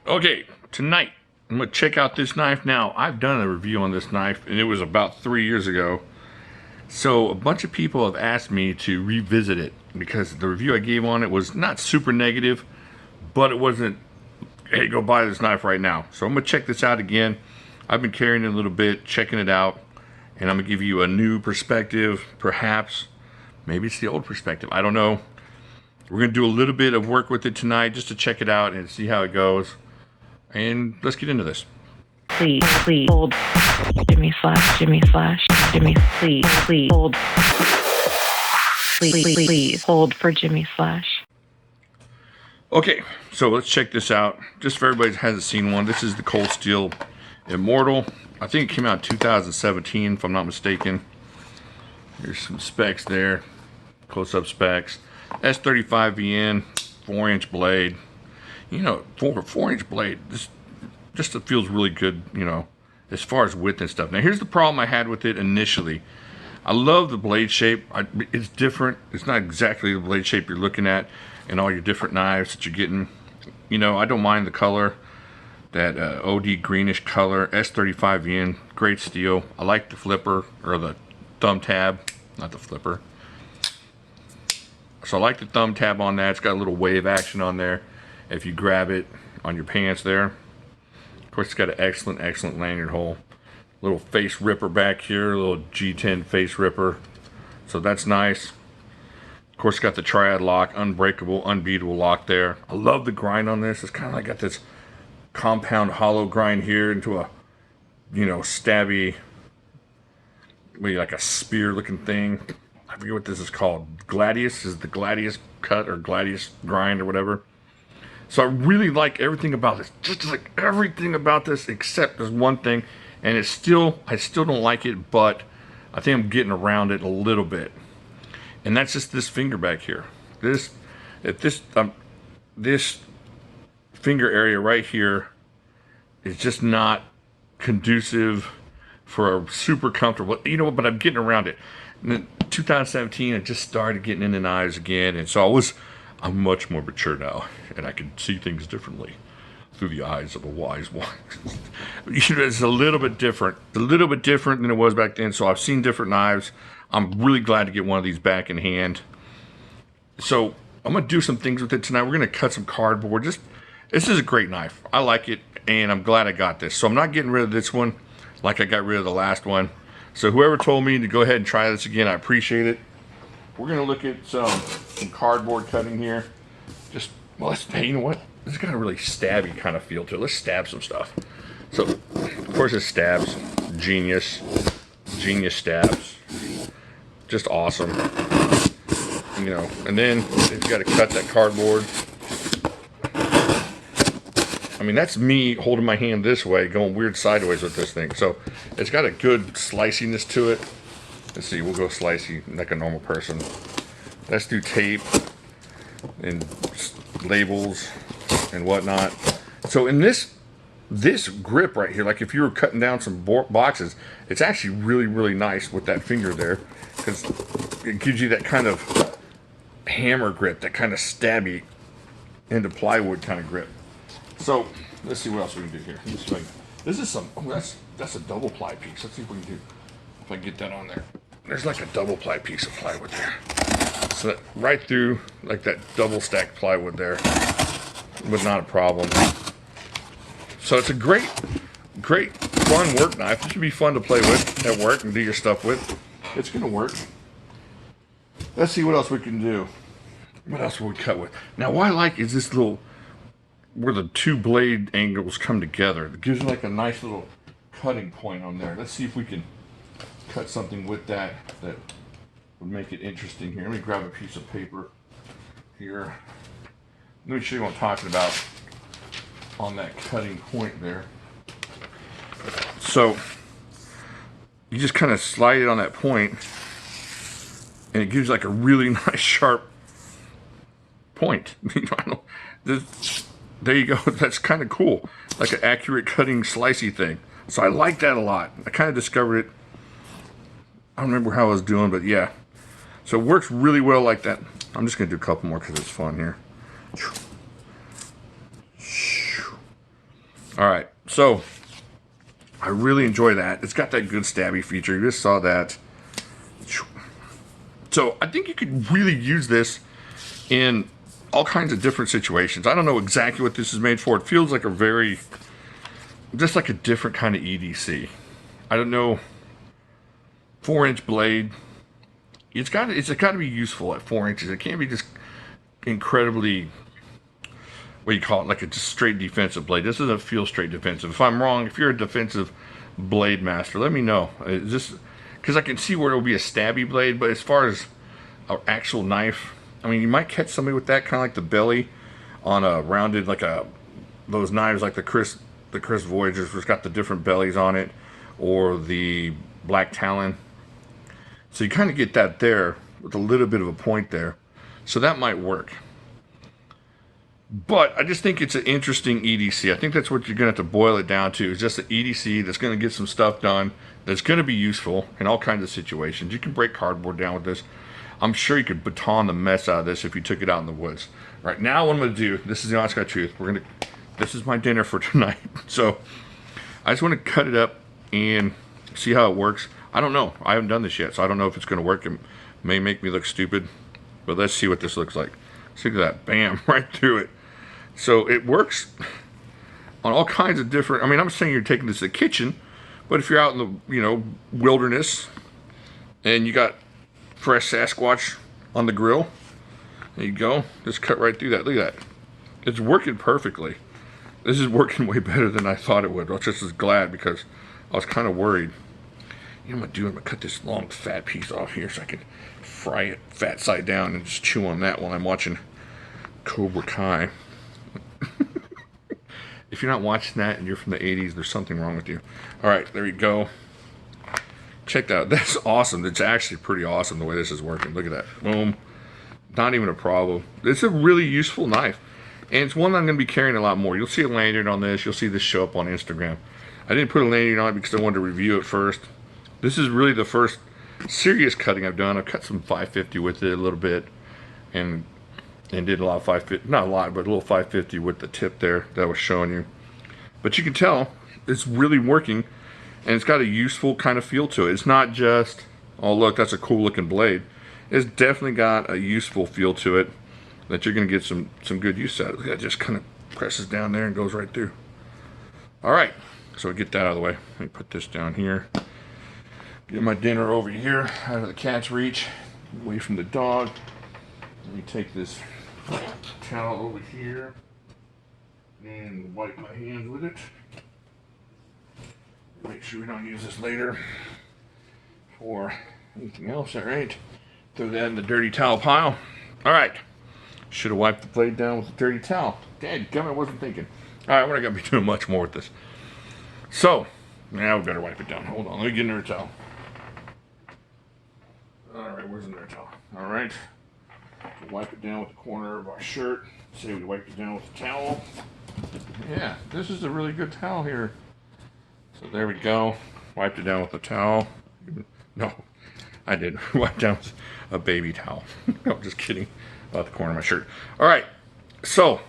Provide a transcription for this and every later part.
Okay, tonight I'm gonna check out this knife. Now, I've done a review on this knife and it was about 3 years ago. So a bunch of people have asked me to revisit it because the review I gave on it was not super negative, but it wasn't, hey, go buy this knife right now. So I'm gonna check this out again. I've been carrying it a little bit, checking it out, and I'm gonna give you a new perspective, perhaps. Maybe it's the old perspective, I don't know. We're gonna do a little bit of work with it tonight just to check it out and see how it goes. And let's get into this. Please hold. Jimislash. Please hold. Please hold for Jimislash. Okay, so let's check this out. Just for everybody that hasn't seen one, this is the Cold Steel Immortal. I think it came out in 2017, if I'm not mistaken. Here's some specs there, close-up specs. S35VN, 4-inch blade. You know, for a 4-inch blade, this just feels really good, you know, as far as width and stuff. Now, here's the problem I had with it initially. I love the blade shape. It's different. It's not exactly the blade shape you're looking at in all your different knives that you're getting. You know, I don't mind the color, that OD greenish color. S35VN, great steel. I like the flipper, or the thumb tab, not the flipper. So I like the thumb tab on that. It's got a little wave action on there if you grab it on your pants there. Of course, it's got an excellent lanyard hole. Little face ripper back here, a little G10 face ripper. So that's nice. Of course, it's got the triad lock, unbreakable, unbeatable lock there. I love the grind on this. It's kind of like got this compound hollow grind here into a, you know, stabby, maybe like a spear looking thing. I forget what this is called. Gladius is the Gladius cut or Gladius grind or whatever. So I really like everything about this. Just like everything about this except there's one thing, and I still don't like it, but I think I'm getting around it a little bit. And that's just this finger back here. This finger area right here is just not conducive for a super comfortable, you know, but I'm getting around it. And in 2017, I just started getting into knives again, and so I'm much more mature now, and I can see things differently through the eyes of a wise one. You know, it's a little bit different than it was back then. So I've seen different knives. I'm really glad to get one of these back in hand. So I'm gonna do some things with it tonight. We're gonna cut some cardboard. This is a great knife. I like it, and I'm glad I got this. So I'm not getting rid of this one like I got rid of the last one. So whoever told me to go ahead and try this again, I appreciate it. We're gonna look at some cardboard cutting here. Well, hey, you know what? It's got a really stabby kind of feel to it. Let's stab some stuff. So, of course, it stabs. Genius stabs. Just awesome. You know, and then you've got to cut that cardboard. I mean, that's me holding my hand this way, going weird sideways with this thing. So, it's got a good sliciness to it. Let's see, we'll go slicey like a normal person. Let's do tape and labels and whatnot. So in this grip right here, like if you were cutting down some boxes, it's actually really nice with that finger there, because it gives you that kind of hammer grip, that kind of stabby into plywood kind of grip. So let's see what else we can do here. This is some, oh, that's a double ply piece. Let's see if we can do, if I can get that on there. There's like a double ply piece of plywood there. So that right through, like that double stacked plywood there, was not a problem. So it's a great fun work knife. It should be fun to play with at work and do your stuff with. It's gonna work. Let's see what else we can do. What else will we cut with? Now what I like is this little, where the two blade angles come together. It gives you like a nice little cutting point on there. Let's see if we can cut something with that would make it interesting here. Let me grab a piece of paper here. Let me show you what I'm talking about on that cutting point there. So you just kind of slide it on that point, and it gives like a really nice sharp point. There you go. That's kind of cool, like an accurate cutting slicey thing. So I like that a lot. I kind of discovered it. I don't remember how I was doing, but yeah. So it works really well like that. I'm just gonna do a couple more because it's fun here. So I really enjoy that. It's got that good stabby feature. You just saw that. So I think you could really use this in all kinds of different situations. I don't know exactly what this is made for. It feels like just like a different kind of EDC. I don't know. 4-inch blade. It's got to be useful at 4 inches. It can't be just incredibly, what do you call it, like a just straight defensive blade. This doesn't feel straight defensive. If I'm wrong, if you're a defensive blade master, let me know. Is this, because I can see where it'll be a stabby blade, but as far as an actual knife, I mean, you might catch somebody with that, kind of like the belly on a rounded, like those knives like the Chris Voyagers, which got the different bellies on it, or the Black Talon. So you kind of get that there with a little bit of a point there. So that might work. But I just think it's an interesting EDC. I think that's what you're going to have to boil it down to. Is just an EDC that's going to get some stuff done, that's going to be useful in all kinds of situations. You can break cardboard down with this. I'm sure you could baton the mess out of this if you took it out in the woods. Right now, what I'm going to do, this is the honest God truth. This is my dinner for tonight. So I just want to cut it up and see how it works. I don't know. I haven't done this yet, so I don't know if it's going to work. It may make me look stupid, but let's see what this looks like. See that, bam, right through it. So it works on all kinds of different, I mean, I'm saying you're taking this to the kitchen, but if you're out in the, wilderness and you got fresh Sasquatch on the grill, there you go. Just cut right through that. Look at that. It's working perfectly. This is working way better than I thought it would. I was just as glad because I was kind of worried. You know what I'm going to do? I'm going to cut this long fat piece off here so I can fry it fat side down and just chew on that while I'm watching Cobra Kai. If you're not watching that and you're from the 80s, there's something wrong with you. Alright, there you go. Check that out. That's awesome. It's actually pretty awesome the way this is working. Look at that. Boom. Not even a problem. It's a really useful knife. And it's one I'm going to be carrying a lot more. You'll see a lanyard on this. You'll see this show up on Instagram. I didn't put a lanyard on it because I wanted to review it first. This is really the first serious cutting I've done. I've cut some 550 with it a little bit. And did a lot of 550. Not a lot, but a little 550 with the tip there that I was showing you. But you can tell it's really working. And it's got a useful kind of feel to it. It's not just, oh look, that's a cool looking blade. It's definitely got a useful feel to it that you're going to get some good use out of. It just kind of presses down there and goes right through. Alright, so get that out of the way. Let me put this down here. Get my dinner over here, out of the cat's reach, away from the dog. Let me take this towel over here and wipe my hands with it. Make sure we don't use this later for anything else. Alright, throw that in the dirty towel pile. Alright, should have wiped the blade down with a dirty towel. Dadgummit, I wasn't thinking. Alright, we're not going to be doing much more with this. So, now we better wipe it down. Hold on, let me get another towel. Alright, where's another towel? Alright, wipe it down with the corner of our shirt. Say we wipe it down with the towel. Yeah, this is a really good towel here. So there we go. Wiped it down with a towel. No, I didn't. Wipe down with a baby towel. No, just kidding. About the corner of my shirt. Alright, so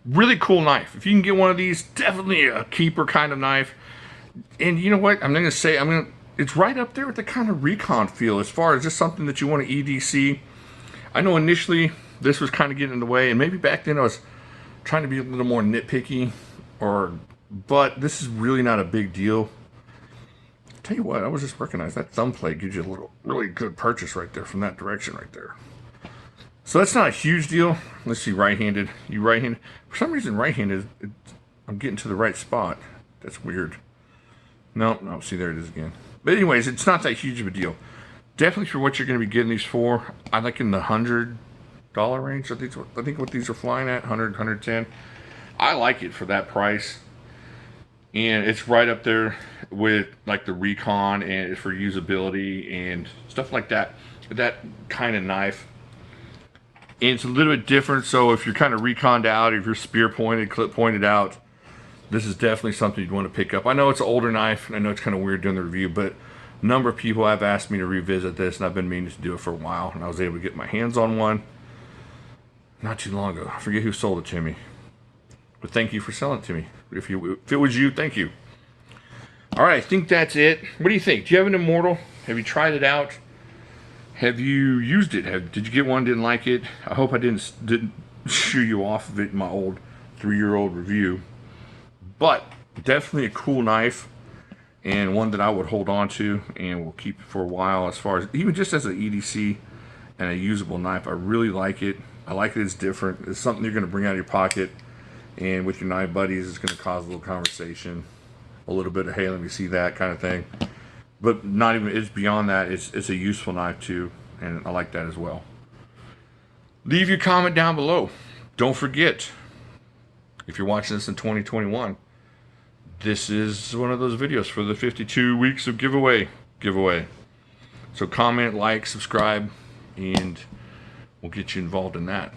really cool knife. If you can get one of these, definitely a keeper kind of knife. And you know what? I'm going to say, it's right up there with the kind of recon feel as far as just something that you want to EDC. I know initially this was kind of getting in the way, and maybe back then I was trying to be a little more nitpicky, but this is really not a big deal. I'll tell you what, I was just recognized that thumb plate gives you a really good purchase right there from that direction right there. So that's not a huge deal. Let's see, right-handed. You right-handed? For some reason, right-handed, I'm getting to the right spot. That's weird. No, see, there it is again. But anyways, it's not that huge of a deal. Definitely for what you're going to be getting these for, I like in the $100 range. I think what these are flying at, 100, 110. I like it for that price. And it's right up there with like the recon and for usability and stuff like that. That kind of knife. And it's a little bit different, so if you're kind of reconned out, if you're spear pointed, clip pointed out, this is definitely something you'd want to pick up. I know it's an older knife, and I know it's kind of weird doing the review, but a number of people have asked me to revisit this, and I've been meaning to do it for a while, and I was able to get my hands on one not too long ago. I forget who sold it to me. But thank you for selling it to me. If it was you, thank you. All right, I think that's it. What do you think? Do you have an Immortal? Have you tried it out? Have you used it? Did you get one, didn't like it? I hope I didn't shoo you off of it in my old 3-year-old review. But definitely a cool knife, and one that I would hold on to and will keep for a while. As far as even just as an EDC and a usable knife, I really like it. I like that it's different. It's something you're going to bring out of your pocket, and with your knife buddies, it's going to cause a little conversation, a little bit of hey, let me see that kind of thing. But not even, it's beyond that. It's a useful knife too, and I like that as well. Leave your comment down below. Don't forget, if you're watching this in 2021, this is one of those videos for the 52 weeks of giveaway. So comment, like, subscribe, and we'll get you involved in that.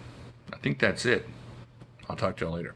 I think that's it. I'll talk to y'all later.